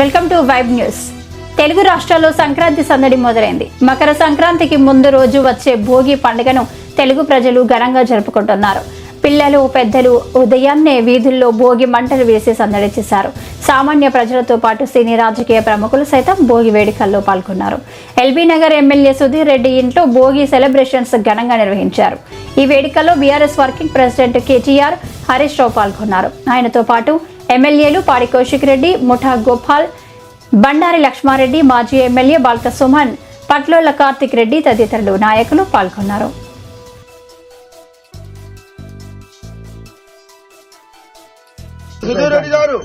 Welcome to vibe news. Telugu రాష్ట్రాల్లో సంక్రాంతి సందడి మొదలైంది. మకర సంక్రాంతికి ముందు రోజు వచ్చే భోగి పండుగను తెలుగు ప్రజలు ఘనంగా జరుపుకుంటున్నారు. పిల్లలు పెద్దలు ఉదయాన్నే వీధుల్లో భోగి మంటలు వేసి సందడి చేశారు. సామాన్య ప్రజలతో పాటు సినీ రాజకీయ ప్రముఖులు సైతం భోగి వేడుకల్లో పాల్గొన్నారు. ఎల్బీ నగర్ ఎమ్మెల్యే సుధీర్ రెడ్డి ఇంట్లో భోగి సెలబ్రేషన్స్ ఘనంగా నిర్వహించారు. ఈ వేడుకల్లో BRS working president KTR, Harish Rao పాల్గొన్నారు. ఆయనతో పాటు ఎమ్మెల్యేలు పాడి కౌశిక్ రెడ్డి, ముఠా గోపాల్, బండారి లక్ష్మారెడ్డి, మాజీ ఎమ్మెల్యే బాల్క సుమన్, పట్లోళ్ల కార్తిక్ రెడ్డి తదితరులు నాయకులు పాల్గొన్నారు. సుధీర్ రెడ్డి గారు,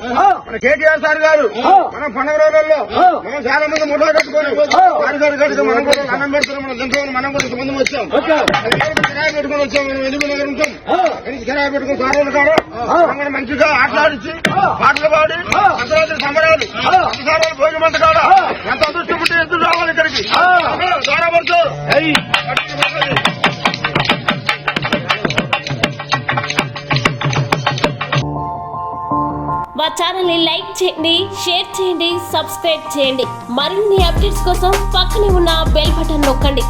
మన కేటీఆర్ సార్ గారు, మనం పండుగ రోజుల్లో మనం చాలా మంది ముఠా కట్టుకొని మనం కూడా అన్నం పెడుతున్నాం. మన దంతో మనం కూడా ఇంతమంది వచ్చాం, కిరాయి పెట్టుకుని వచ్చాం. మనం ఎదుగు దగ్గర ఉంటాం, కిరాయి పెట్టుకుని సార్ కాదు మనం మంచిగా ఆటలాడించి పాటలు పాడి సంక్రాంతి సంబరాలు సంసారాలు భోజమంట కాడ ఎంత అదృష్టం ఉంటే ఎదురు రావాలి ఇక్కడికి ద్వారా పడుతూ మా ఛానల్ని లైక్ చేయండి, షేర్ చేయండి, సబ్స్క్రైబ్ చేయండి. మరిన్ని అప్డేట్స్ కోసం పక్కనే ఉన్న బెల్ బటన్ నొక్కండి.